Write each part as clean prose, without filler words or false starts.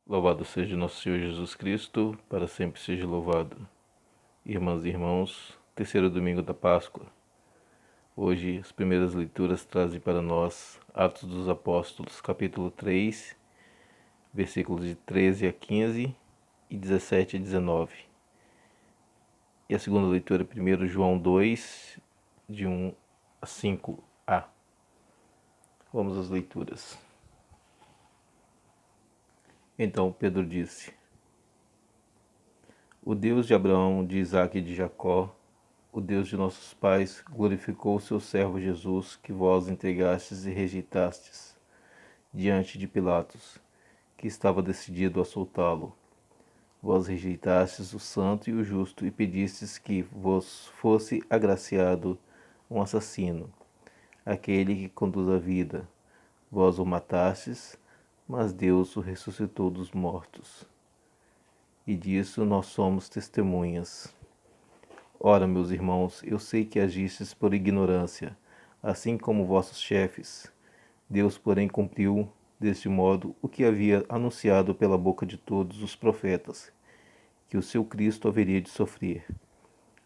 Louvado seja nosso Senhor Jesus Cristo, para sempre seja louvado. Irmãs e irmãos, terceiro domingo da Páscoa. Hoje as primeiras leituras trazem para nós Atos dos Apóstolos, capítulo 3, versículos de 13 a 15 e 17 a 19. E a segunda leitura é 1 João 2, de 1 a 5a. Vamos às leituras. Então Pedro disse: O Deus de Abraão, de Isaque e de Jacó, o Deus de nossos pais, glorificou o seu servo Jesus, que vós entregastes e rejeitastes diante de Pilatos, que estava decidido a soltá-lo. Vós rejeitastes o santo e o justo e pedistes que vos fosse agraciado um assassino, aquele que conduz a vida. Vós o matastes, mas Deus o ressuscitou dos mortos. E disso nós somos testemunhas. Ora, meus irmãos, eu sei que agistes por ignorância, assim como vossos chefes. Deus, porém, cumpriu deste modo o que havia anunciado pela boca de todos os profetas, que o seu Cristo haveria de sofrer.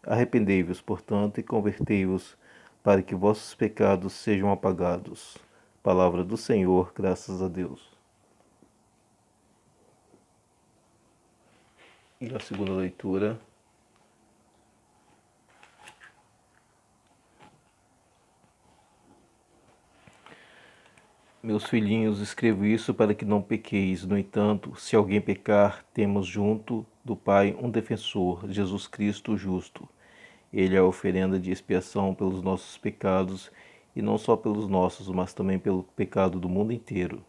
Arrependei-vos, portanto, e convertei-vos, para que vossos pecados sejam apagados. Palavra do Senhor, graças a Deus. E a segunda leitura. Meus filhinhos, escrevo isso para que não pequeis. No entanto, se alguém pecar, temos junto do Pai um defensor, Jesus Cristo o justo. Ele é a oferenda de expiação pelos nossos pecados, e não só pelos nossos, mas também pelo pecado do mundo inteiro.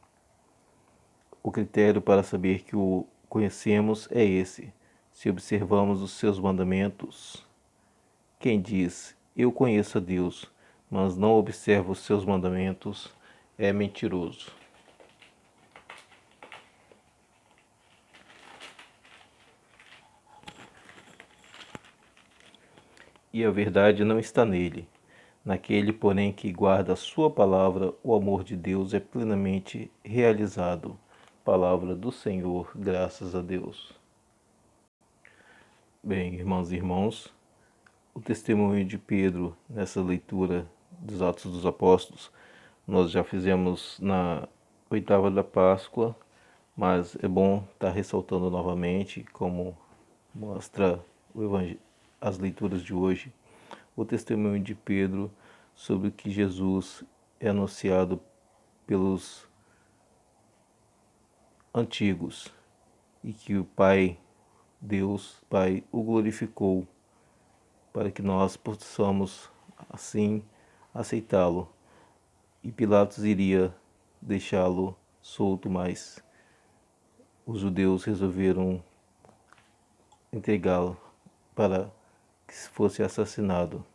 O critério para saber que o conhecemos é esse: se observamos os seus mandamentos. Quem diz, eu conheço a Deus, mas não observa os seus mandamentos, é mentiroso. E a verdade não está nele. Naquele, porém, que guarda a sua palavra, o amor de Deus é plenamente realizado. Palavra do Senhor, graças a Deus. Bem, irmãos e irmãos, o testemunho de Pedro nessa leitura dos Atos dos Apóstolos, nós já fizemos na oitava da Páscoa, mas é bom estar ressaltando novamente, como mostra as leituras de hoje, o testemunho de Pedro sobre que Jesus é anunciado pelos antigos e que o Pai, Deus Pai, o glorificou para que nós possamos assim aceitá-lo. E Pilatos iria deixá-lo solto, mas os judeus resolveram entregá-lo para que fosse assassinado.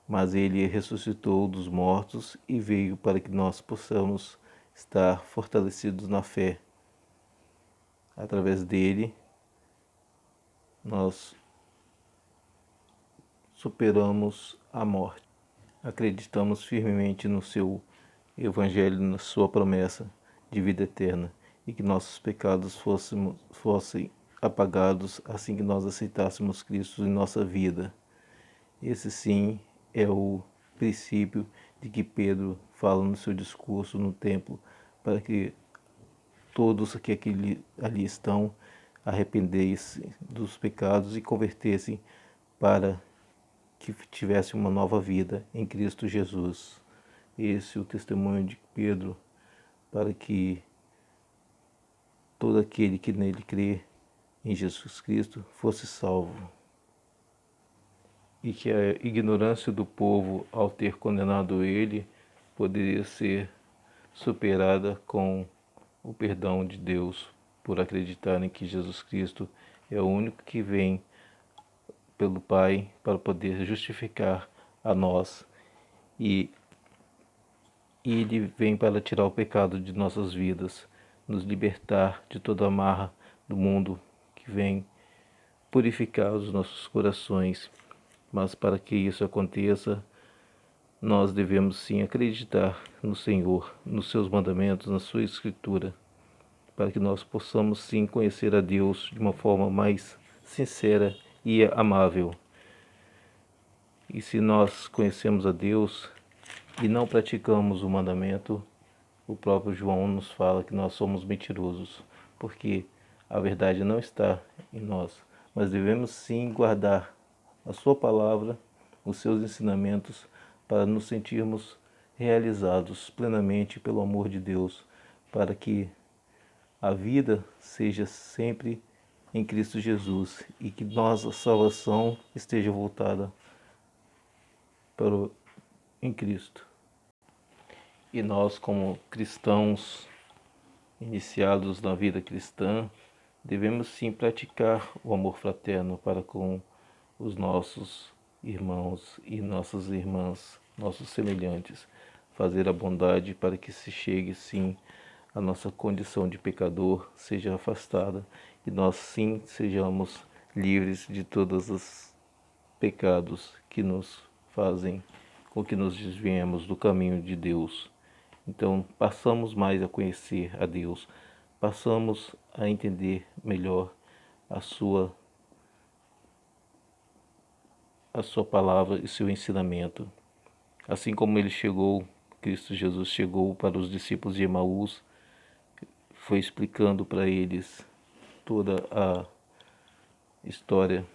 Mas ele ressuscitou dos mortos e veio para que nós possamos estar fortalecidos na fé. Através dele, nós superamos a morte. Acreditamos firmemente no seu Evangelho, na sua promessa de vida eterna, e que nossos pecados fossem apagados assim que nós aceitássemos Cristo em nossa vida. Esse sim é o princípio de que Pedro fala no seu discurso no templo, para que todos que ali estão arrependessem dos pecados e convertessem para que tivesse uma nova vida em Cristo Jesus. Esse é o testemunho de Pedro, para que todo aquele que nele crê em Jesus Cristo fosse salvo. E que a ignorância do povo ao ter condenado ele poderia ser superada com o perdão de Deus por acreditarem que Jesus Cristo é o único que vem pelo Pai para poder justificar a nós, e ele vem para tirar o pecado de nossas vidas, nos libertar de toda a amarra do mundo que vem purificar os nossos corações. Mas para que isso aconteça, nós devemos sim acreditar no Senhor, nos seus mandamentos, na sua Escritura, para que nós possamos sim conhecer a Deus de uma forma mais sincera e amável. E se nós conhecemos a Deus e não praticamos o mandamento, o próprio João nos fala que nós somos mentirosos, porque a verdade não está em nós, mas devemos sim guardar a sua palavra, os seus ensinamentos, para nos sentirmos realizados plenamente pelo amor de Deus, para que a vida seja sempre em Cristo Jesus e que nossa salvação esteja voltada em Cristo. E nós, como cristãos iniciados na vida cristã, devemos sim praticar o amor fraterno para com os nossos irmãos e nossas irmãs, nossos semelhantes, fazer a bondade para que se chegue sim a nossa condição de pecador seja afastada e nós sim sejamos livres de todos os pecados que nos fazem com que nos desviemos do caminho de Deus. Então, passamos mais a conhecer a Deus, passamos a entender melhor a sua palavra e seu ensinamento. Assim como ele chegou, Cristo Jesus chegou para os discípulos de Emaús, foi explicando para eles toda a história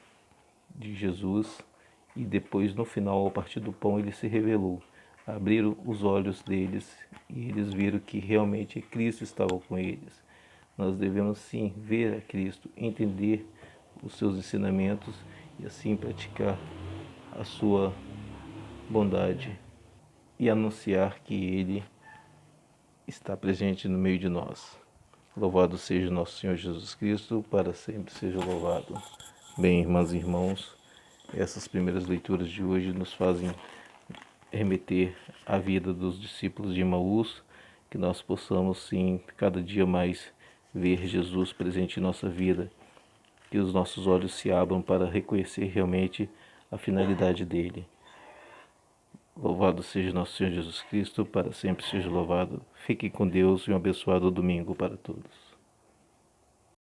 de Jesus e depois no final, ao partir do pão, ele se revelou. Abriram os olhos deles e eles viram que realmente Cristo estava com eles. Nós devemos sim ver a Cristo, entender os seus ensinamentos e assim praticar a sua bondade e anunciar que Ele está presente no meio de nós. Louvado seja nosso Senhor Jesus Cristo, para sempre seja louvado. Bem, irmãs e irmãos, essas primeiras leituras de hoje nos fazem remeter à vida dos discípulos de Emaús, que nós possamos sim cada dia mais ver Jesus presente em nossa vida, que os nossos olhos se abram para reconhecer realmente a finalidade dele. Louvado seja nosso Senhor Jesus Cristo, para sempre seja louvado. Fiquem com Deus e um abençoado domingo para todos.